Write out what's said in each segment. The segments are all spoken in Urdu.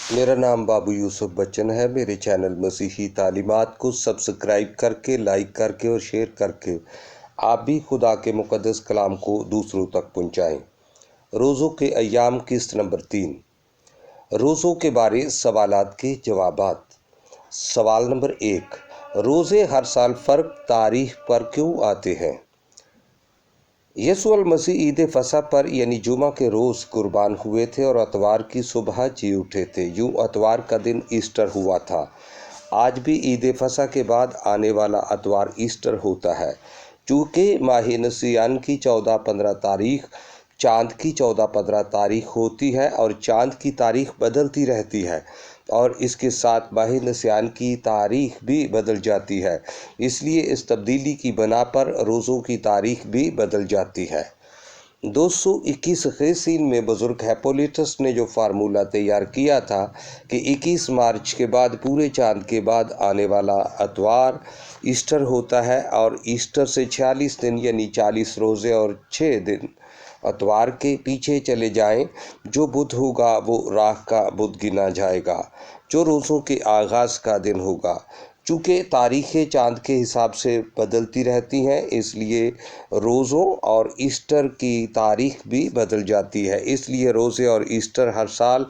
میرا نام بابو یوسف بچن ہے۔ میرے چینل مسیحی تعلیمات کو سبسکرائب کر کے، لائک کر کے اور شیئر کر کے آپ بھی خدا کے مقدس کلام کو دوسروں تک پہنچائیں۔ روزوں کے ایام قسط نمبر 3، روزوں کے بارے سوالات کے جوابات۔ سوال نمبر 1، روزے ہر سال فرق تاریخ پر کیوں آتے ہیں؟ یسوع المسیح عید فصح پر یعنی جمعہ کے روز قربان ہوئے تھے اور اتوار کی صبح جی اٹھے تھے، یوں اتوار کا دن ایسٹر ہوا تھا۔ آج بھی عید فصح کے بعد آنے والا اتوار ایسٹر ہوتا ہے۔ چونکہ ماہ نسیان کی 14-15 تاریخ چاند کی 14-15 تاریخ ہوتی ہے اور چاند کی تاریخ بدلتی رہتی ہے اور اس کے ساتھ ماہ نسیان کی تاریخ بھی بدل جاتی ہے، اس لیے اس تبدیلی کی بنا پر روزوں کی تاریخ بھی بدل جاتی ہے۔ 221 خیسین میں بزرگ ہیپولیٹس نے جو فارمولہ تیار کیا تھا کہ 21 مارچ کے بعد پورے چاند کے بعد آنے والا اتوار ایسٹر ہوتا ہے اور ایسٹر سے 46 دن یعنی 40 روزے اور 6 دن اتوار کے پیچھے چلے جائیں، جو بدھ ہوگا وہ راہ کا بدھ گنا جائے گا، جو روزوں کے آغاز کا دن ہوگا۔ چونکہ تاریخیں چاند کے حساب سے بدلتی رہتی ہیں، اس لیے روزوں اور ایسٹر کی تاریخ بھی بدل جاتی ہے، اس لیے روزے اور ایسٹر ہر سال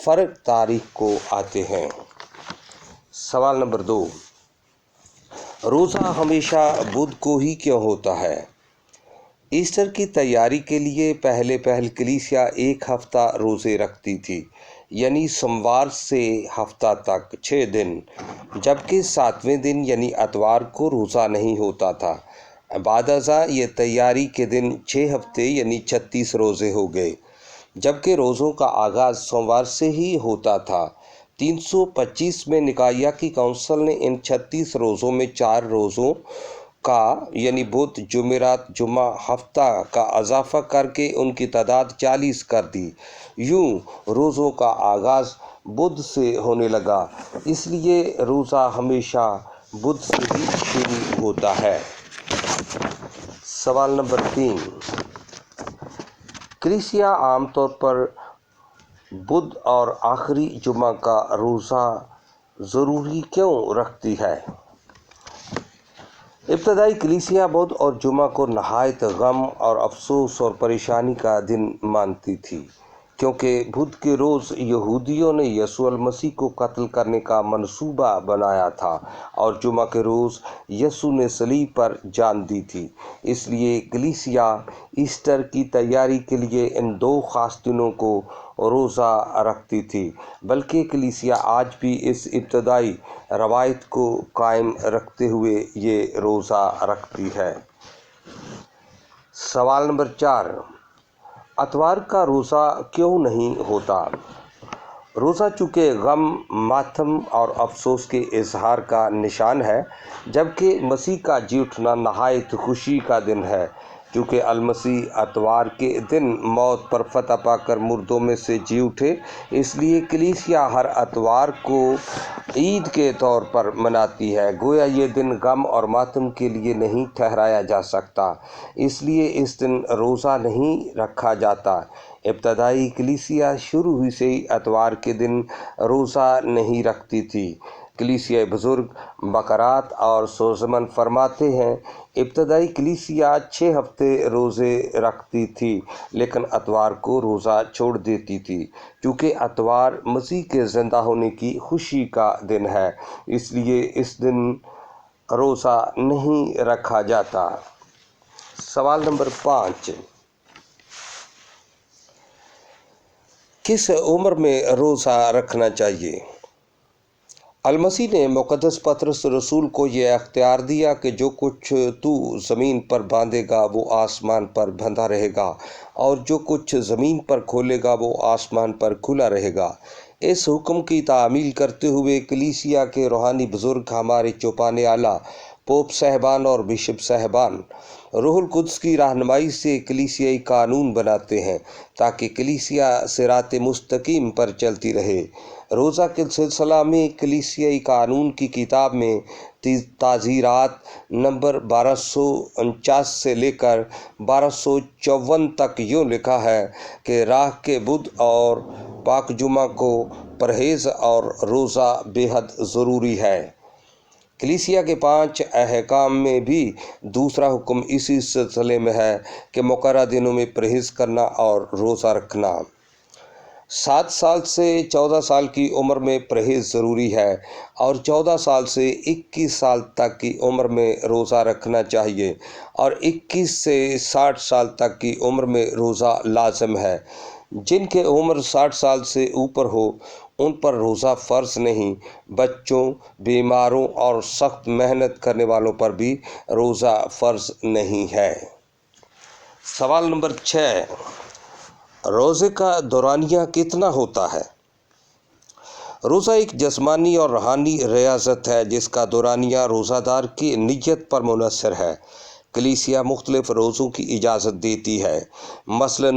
فرق تاریخ کو آتے ہیں۔ سوال نمبر 2، روزہ ہمیشہ بدھ کو ہی کیوں ہوتا ہے؟ ایسٹر کی تیاری کے لیے پہلے کلیسیا 1 ہفتہ روزے رکھتی تھی، یعنی سوموار سے ہفتہ تک 6 دن، جبکہ 7ویں دن یعنی اتوار کو روزہ نہیں ہوتا تھا۔ بعد ازاں یہ تیاری کے دن 6 ہفتے یعنی 36 روزے ہو گئے، جبکہ روزوں کا آغاز سوموار سے ہی ہوتا تھا۔ 325 میں نکائیہ کی کونسل نے ان 36 روزوں میں 4 روزوں کا یعنی بدھ، جمعرات، جمعہ، ہفتہ کا اضافہ کر کے ان کی تعداد 40 کر دی۔ یوں روزوں کا آغاز بدھ سے ہونے لگا، اس لیے روزہ ہمیشہ بدھ سے ہی شروع ہوتا ہے۔ سوال نمبر 3، کلیسیا عام طور پر بدھ اور آخری جمعہ کا روزہ ضروری کیوں رکھتی ہے؟ ابتدائی کلیسیا بدھ اور جمعہ کو نہایت غم اور افسوس اور پریشانی کا دن مانتی تھی، کیونکہ بدھ کے روز یہودیوں نے یسوع المسیح کو قتل کرنے کا منصوبہ بنایا تھا اور جمعہ کے روز یسوع نے صلیب پر جان دی تھی۔ اس لیے کلیسیا ایسٹر کی تیاری کے لیے ان 2 خاص دنوں کو روزہ رکھتی تھی، بلکہ کلیسیا آج بھی اس ابتدائی روایت کو قائم رکھتے ہوئے یہ روزہ رکھتی ہے۔ سوال نمبر 4، اتوار کا روزہ کیوں نہیں ہوتا؟ روزہ چونکہ غم، ماتم اور افسوس کے اظہار کا نشان ہے، جبکہ مسیح کا جی اٹھنا نہایت خوشی کا دن ہے۔ چونکہ المسیح اتوار کے دن موت پر فتح پا کر مردوں میں سے جی اٹھے، اس لیے کلیسیا ہر اتوار کو عید کے طور پر مناتی ہے۔ گویا یہ دن غم اور ماتم کے لیے نہیں ٹھہرایا جا سکتا، اس لیے اس دن روزہ نہیں رکھا جاتا۔ ابتدائی کلیسیا شروع ہی سے اتوار کے دن روزہ نہیں رکھتی تھی۔ کلیسیا بزرگ بکرات اور سوزمن فرماتے ہیں، ابتدائی کلیسیا 6 ہفتے روزے رکھتی تھی لیکن اتوار کو روزہ چھوڑ دیتی تھی۔ چونکہ اتوار مسیح کے زندہ ہونے کی خوشی کا دن ہے، اس لیے اس دن روزہ نہیں رکھا جاتا۔ سوال نمبر 5، کس عمر میں روزہ رکھنا چاہیے؟ المسیح نے مقدس پطرس رسول کو یہ اختیار دیا کہ جو کچھ تو زمین پر باندھے گا وہ آسمان پر بندھا رہے گا، اور جو کچھ زمین پر کھولے گا وہ آسمان پر کھلا رہے گا۔ اس حکم کی تعمیل کرتے ہوئے کلیسیا کے روحانی بزرگ، ہمارے چوپانے اعلیٰ، پوپ صاحبان اور بشپ صاحبان روح القدس کی رہنمائی سے کلیسیائی قانون بناتے ہیں تاکہ کلیسیا صراط مستقیم پر چلتی رہے۔ روزہ کے سلسلہ میں کلیسیائی قانون کی کتاب میں تعزیرات نمبر 1249 سے لے کر 1254 تک یوں لکھا ہے کہ راہ کے بدھ اور پاک جمعہ کو پرہیز اور روزہ بے حد ضروری ہے۔ کلیسیا کے 5 احکام میں بھی دوسرا حکم اسی سلسلے میں ہے کہ مقررہ دنوں میں پرہیز کرنا اور روزہ رکھنا۔ 7 سال سے 14 سال کی عمر میں پرہیز ضروری ہے اور 14 سال سے 21 سال تک کی عمر میں روزہ رکھنا چاہیے اور 21 سے 60 سال تک کی عمر میں روزہ لازم ہے۔ جن کی عمر 60 سال سے اوپر ہو ان پر روزہ فرض نہیں۔ بچوں، بیماروں اور سخت محنت کرنے والوں پر بھی روزہ فرض نہیں ہے۔ سوال نمبر 6، روزے کا دورانیہ کتنا ہوتا ہے؟ روزہ ایک جسمانی اور روحانی ریاضت ہے جس کا دورانیہ روزہ دار کی نیت پر منحصر ہے۔ کلیسیا مختلف روزوں کی اجازت دیتی ہے، مثلاً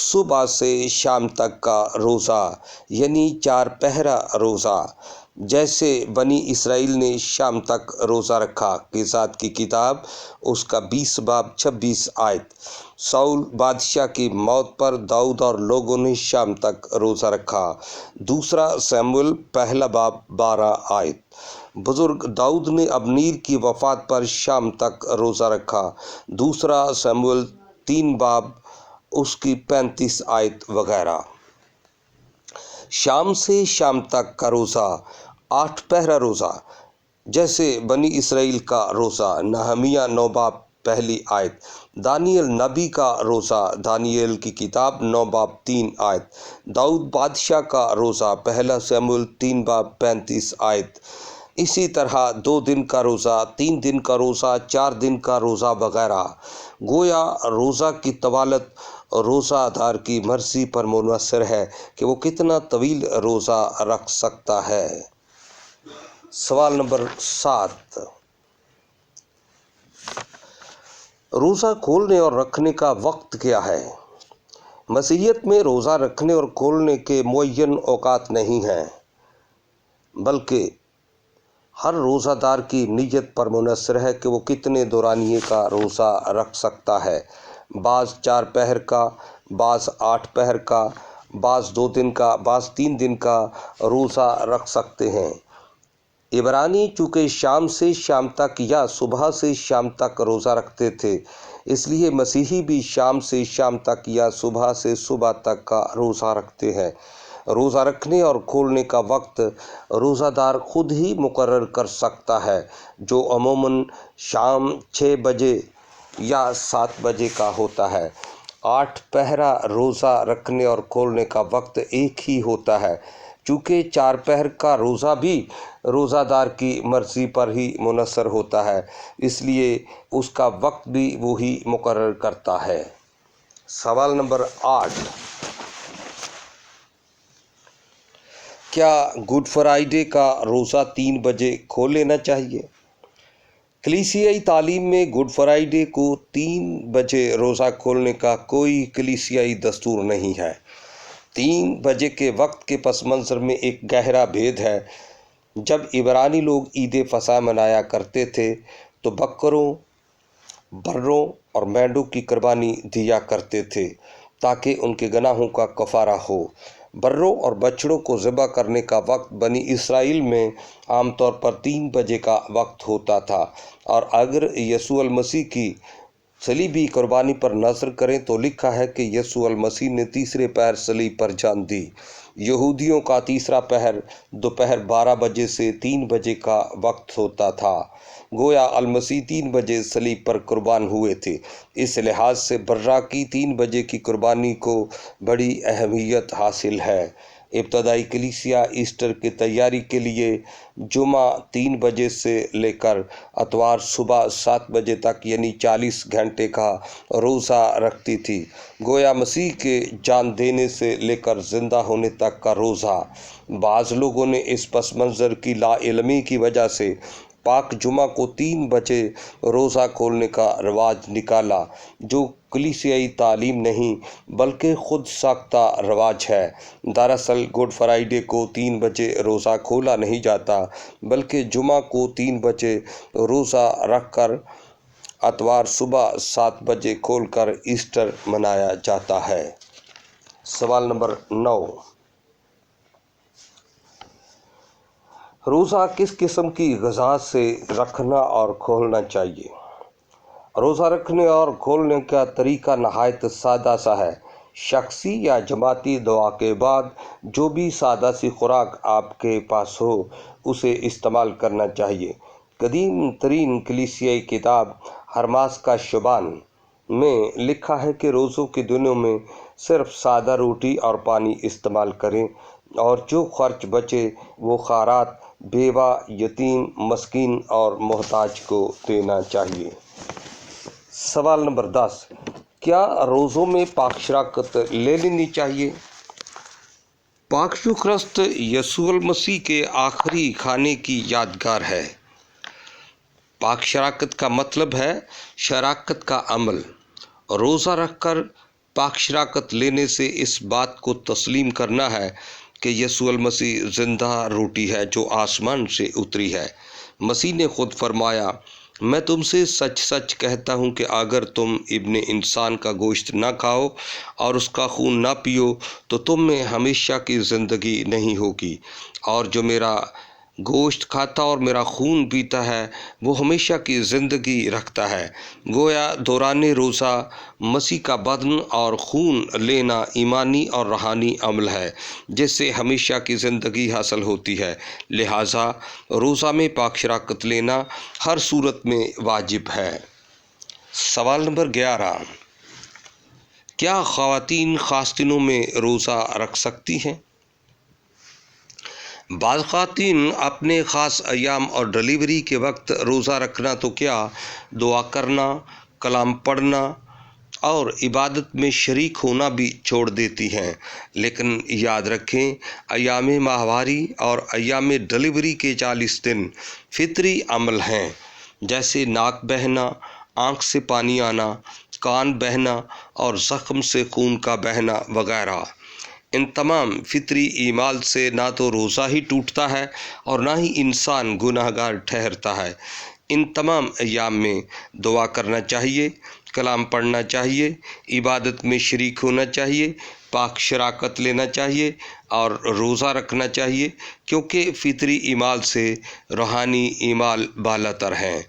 صبح سے شام تک کا روزہ یعنی 4 پہرہ روزہ، جیسے بنی اسرائیل نے شام تک روزہ رکھا۔ قصات کی کتاب اس کا 20 باب 26 آیت۔ ساؤل بادشاہ کی موت پر داؤد اور لوگوں نے شام تک روزہ رکھا۔ دوسرا سموئیل پہلا باب 12 آیت۔ بزرگ داؤد نے ابنیر کی وفات پر شام تک روزہ رکھا۔ دوسرا سموئیل 3 باب اس کی 35 آیت وغیرہ۔ شام سے شام تک کا روزہ 8 پہرہ روزہ، جیسے بنی اسرائیل کا روزہ، نہمیہ 9 باب پہلی آیت۔ دانیل نبی کا روزہ، دانیل کی کتاب 9 باب 3 آیت۔ داؤد بادشاہ کا روزہ، پہلا سموئیل 3 باب 35 آیت۔ اسی طرح 2 دن کا روزہ، 3 دن کا روزہ، 4 دن کا روزہ وغیرہ۔ گویا روزہ کی طوالت روزہ دار کی مرضی پر منحصر ہے کہ وہ کتنا طویل روزہ رکھ سکتا ہے۔ سوال نمبر 7، روزہ کھولنے اور رکھنے کا وقت کیا ہے؟ مسیحیت میں روزہ رکھنے اور کھولنے کے معین اوقات نہیں ہیں، بلکہ ہر روزہ دار کی نیت پر منحصر ہے کہ وہ کتنے دورانیے کا روزہ رکھ سکتا ہے۔ بعض 4 پہر کا، بعض 8 پہر کا، بعض 2 دن کا، بعض 3 دن کا روزہ رکھ سکتے ہیں۔ عبرانی چونکہ شام سے شام تک یا صبح سے شام تک روزہ رکھتے تھے، اس لیے مسیحی بھی شام سے شام تک یا صبح سے صبح تک کا روزہ رکھتے ہیں۔ روزہ رکھنے اور کھولنے کا وقت روزہ دار خود ہی مقرر کر سکتا ہے، جو عموماً شام 6 بجے یا 7 بجے کا ہوتا ہے۔ 8 پہرہ روزہ رکھنے اور کھولنے کا وقت ایک ہی ہوتا ہے، چونکہ 4 پہر کا روزہ بھی روزہ دار کی مرضی پر ہی منحصر ہوتا ہے، اس لیے اس کا وقت بھی وہی مقرر کرتا ہے۔ سوال نمبر 8، کیا گڈ فرائیڈے کا روزہ 3 بجے کھول لینا چاہیے؟ کلیسیائی تعلیم میں گڈ فرائیڈے کو 3 بجے روزہ کھولنے کا کوئی کلیسیائی دستور نہیں ہے۔ 3 بجے کے وقت کے پس منظر میں ایک گہرا بھید ہے۔ جب عبرانی لوگ عید فصح منایا کرتے تھے تو بکروں، بروں اور مینڈوں کی قربانی دیا کرتے تھے تاکہ ان کے گناہوں کا کفارہ ہو۔ بروں اور بچڑوں کو ذبح کرنے کا وقت بنی اسرائیل میں عام طور پر 3 بجے کا وقت ہوتا تھا، اور اگر یسوع المسیح کی صلیبی قربانی پر نظر کریں تو لکھا ہے کہ یسوع المسیح نے تیسرے پہر صلیب پر جان دی۔ یہودیوں کا تیسرا پہر دوپہر 12 بجے سے 3 بجے کا وقت ہوتا تھا، گویا المسیح 3 بجے صلیب پر قربان ہوئے تھے۔ اس لحاظ سے برہ کی 3 بجے کی قربانی کو بڑی اہمیت حاصل ہے۔ ابتدائی کلیسیا ایسٹر کی تیاری کے لیے جمعہ 3 بجے سے لے کر اتوار صبح 7 بجے تک یعنی 40 گھنٹے کا روزہ رکھتی تھی، گویا مسیح کے جان دینے سے لے کر زندہ ہونے تک کا روزہ۔ بعض لوگوں نے اس پس منظر کی لا علمی کی وجہ سے پاک جمعہ کو 3 بجے روزہ کھولنے کا رواج نکالا، جو کلیسیائی تعلیم نہیں بلکہ خود ساختہ رواج ہے۔ دراصل گڈ فرائیڈے کو 3 بجے روزہ کھولا نہیں جاتا، بلکہ جمعہ کو 3 بجے روزہ رکھ کر اتوار صبح 7 بجے کھول کر ایسٹر منایا جاتا ہے۔ سوال نمبر 9، روزہ کس قسم کی غذا سے رکھنا اور کھولنا چاہیے؟ روزہ رکھنے اور کھولنے کا طریقہ نہایت سادہ سا ہے۔ شخصی یا جماعتی دعا کے بعد جو بھی سادہ سی خوراک آپ کے پاس ہو اسے استعمال کرنا چاہیے۔ قدیم ترین کلیسیائی کتاب ہرماس کا شبان میں لکھا ہے کہ روزوں کے دنوں میں صرف سادہ روٹی اور پانی استعمال کریں اور جو خرچ بچے وہ خیرات، بیوہ، یتیم، مسکین اور محتاج کو دینا چاہیے۔ سوال نمبر 10، کیا روزوں میں پاک شراکت لے لینی چاہیے؟ پاک شکرست یسوع المسیح کے آخری کھانے کی یادگار ہے۔ پاک شراکت کا مطلب ہے شراکت کا عمل۔ روزہ رکھ کر پاک شراکت لینے سے اس بات کو تسلیم کرنا ہے کہ یسوع المسیح زندہ روٹی ہے جو آسمان سے اتری ہے۔ مسیح نے خود فرمایا، میں تم سے سچ سچ کہتا ہوں کہ اگر تم ابن انسان کا گوشت نہ کھاؤ اور اس کا خون نہ پیو تو تم میں ہمیشہ کی زندگی نہیں ہوگی، اور جو میرا گوشت کھاتا اور میرا خون پیتا ہے وہ ہمیشہ کی زندگی رکھتا ہے۔ گویا دوران روزہ مسیح کا بدن اور خون لینا ایمانی اور روحانی عمل ہے جس سے ہمیشہ کی زندگی حاصل ہوتی ہے۔ لہٰذا روزہ میں پاک شراکت لینا ہر صورت میں واجب ہے۔ سوال نمبر 11، کیا خواتین خاص دنوں میں روزہ رکھ سکتی ہیں؟ بعض خواتین اپنے خاص ایام اور ڈلیوری کے وقت روزہ رکھنا تو کیا دعا کرنا، کلام پڑھنا اور عبادت میں شریک ہونا بھی چھوڑ دیتی ہیں۔ لیکن یاد رکھیں، ایام ماہواری اور ایام ڈلیوری کے 40 دن فطری عمل ہیں، جیسے ناک بہنا، آنکھ سے پانی آنا، کان بہنا اور زخم سے خون کا بہنا وغیرہ۔ ان تمام فطری اعمال سے نہ تو روزہ ہی ٹوٹتا ہے اور نہ ہی انسان گناہ گار ٹھہرتا ہے۔ ان تمام ایام میں دعا کرنا چاہیے، کلام پڑھنا چاہیے، عبادت میں شریک ہونا چاہیے، پاک شراکت لینا چاہیے اور روزہ رکھنا چاہیے، کیونکہ فطری اعمال سے روحانی اعمال بالاتر ہیں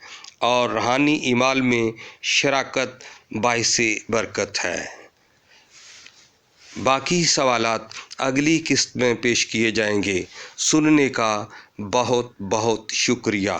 اور روحانی اعمال میں شراکت باعث برکت ہے۔ باقی سوالات اگلی قسط میں پیش کیے جائیں گے۔ سننے کا بہت بہت شکریہ۔